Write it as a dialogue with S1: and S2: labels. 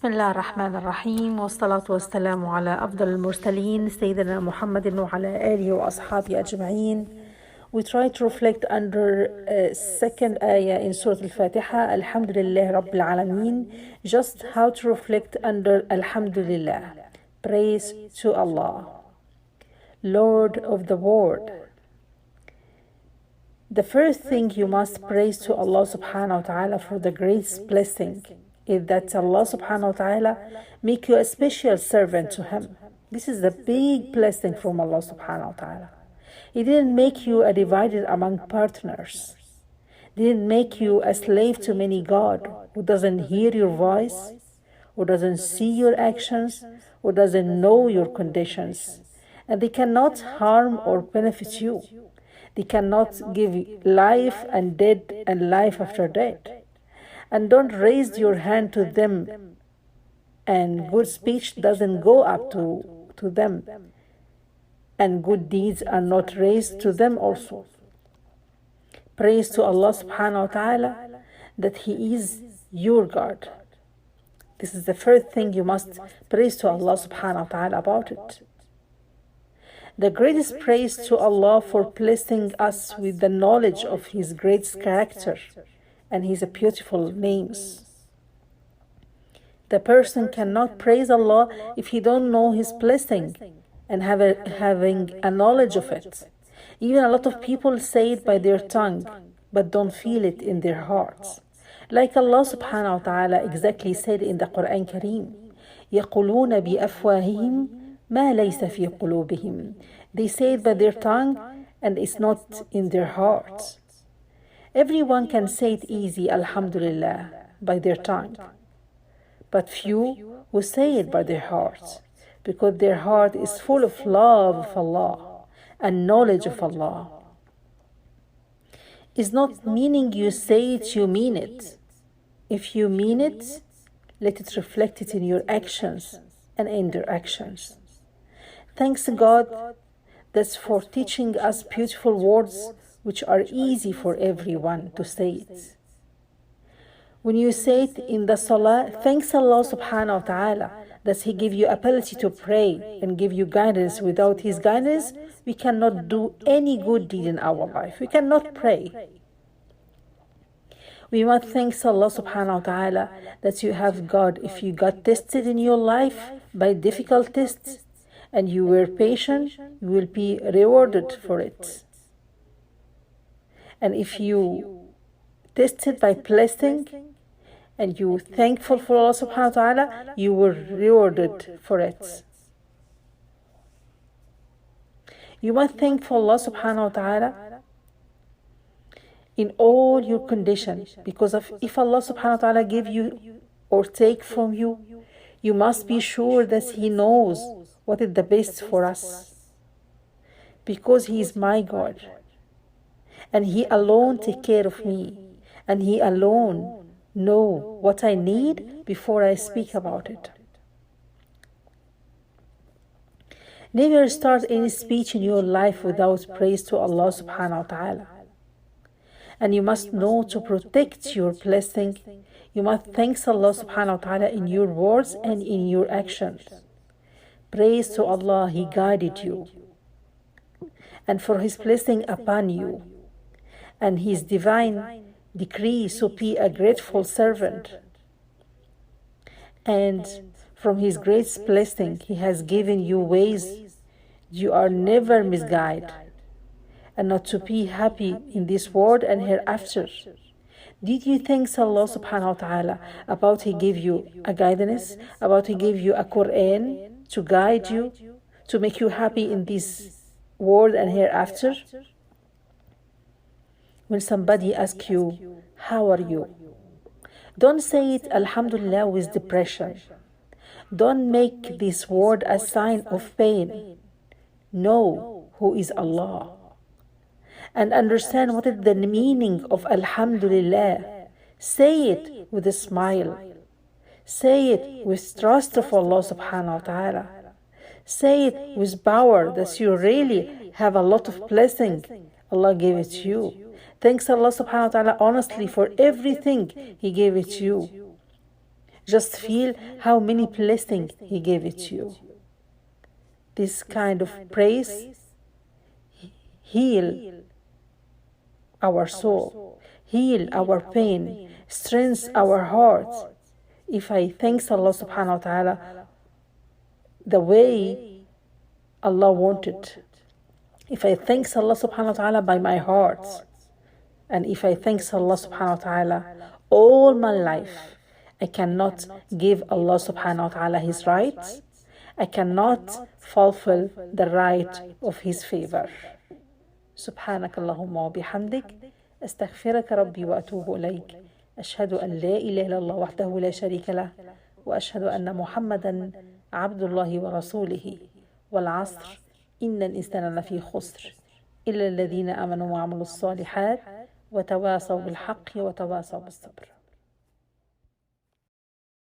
S1: بسم الله الرحمن الرحيم والصلاة والسلام على أفضل المرسلين سيدنا محمد وعلى آله وأصحابه أجمعين. We try to reflect under second ayah in Surah Al-Fatiha, Alhamdulillah Rabbil Alameen, just how to reflect under Alhamdulillah. Praise to Allah, Lord of the world. The first thing you must praise to Allah subhanahu wa ta'ala for the greatest blessing is that Allah subhanahu wa ta'ala make you a special servant to Him. This is a big blessing from Allah subhanahu wa ta'ala. He didn't make you a divided among partners. He didn't make you a slave to many God who doesn't hear your voice, who doesn't see your actions, who doesn't know your conditions. And they cannot harm or benefit you. They cannot give life and death and life after death. And don't raise your hand to them, and good speech doesn't go up to them, and good deeds are not raised to them also. Praise to Allah subhanahu wa ta'ala that He is your God. This is the first thing you must praise to Allah subhanahu wa ta'ala about it. The greatest praise to Allah for blessing us with the knowledge of His great character and His beautiful names. The person cannot praise Allah if he don't know His blessing and having a knowledge of it. Even a lot of people say it by their tongue, but don't feel it in their hearts. Like Allah subhanahu wa ta'ala exactly said in the Quran Kareem, يَقُولُونَ بِأَفْوَاهِهِمْ مَا لَيْسَ فِي قُلُوبِهِمْ. They say it by their tongue and it's not in their hearts. Everyone can say it easy, Alhamdulillah, by their tongue. But few will say it by their hearts, because their heart is full of love of Allah and knowledge of Allah. It's not meaning you say it, you mean it. If you mean it, let it reflect it in your actions and in their actions. Thanks to God that's for teaching us beautiful words which are easy for everyone to say it. When you say it in the salah, thanks Allah subhanahu wa ta'ala that He give you ability to pray and give you guidance. Without His guidance, we cannot do any good deed in our life. We cannot pray. We must thank Allah subhanahu wa ta'ala that you have God. If you got tested in your life by difficult tests and you were patient, you will be rewarded for it. And if you tested by blessing and you thankful for Allah subhanahu wa ta'ala, you were rewarded for it. You must thank for Allah subhanahu wa ta'ala in all your conditions, because if Allah subhanahu wa ta'ala give you or take from you, you must be sure that He knows what is the best for us, because He is my God. And He alone take care of me, and He alone know what I need before I speak about it. Never start any speech in your life without praise to Allah subhanahu wa ta'ala. And you must know to protect your blessing. You must thank Allah subhanahu wa ta'ala in your words and in your actions. Praise to Allah, He guided you, and for His blessing upon you, and His divine decree, so be a grateful servant. And from His great blessing, He has given you ways you are never misguided, and not to be happy in this world and hereafter. Did you thank Allah subhanahu wa ta'ala about He gave you a guidance, about He gave you a Quran to guide you, to make you happy in this world and hereafter? When somebody asks you, how are you? Don't say it, Alhamdulillah, with depression. Don't make this word a sign of pain. Know who is Allah. And understand what is the meaning of Alhamdulillah. Say it with a smile. Say it with trust of Allah subhanahu wa ta'ala. Say it with power that you really have a lot of blessing Allah gave it to you. Thanks Allah subhanahu wa ta'ala honestly for everything He gave it to you. Just feel how many blessings He gave it to you. This kind of praise heal our soul, heal our pain, strengthens our hearts. If I thank Allah subhanahu wa ta'ala the way Allah wanted, if I thank Allah subhanahu wa ta'ala by my heart, and if I thank Allah subhanahu wa ta'ala all my life, I cannot give Allah subhanahu wa ta'ala His rights. I cannot fulfill the right of His favor. سبحانك اللهم وبحمدك أستغفرك ربي وأتوب إليك أشهد أن لا إله إلا الله وحده لا شريك له وأشهد أن محمدا عبد الله ورسوله والعصر إن الإنسان لفي خسر إلا الذين آمنوا وعملوا الصالحات وتواصوا بالحق وتواصوا بالصبر.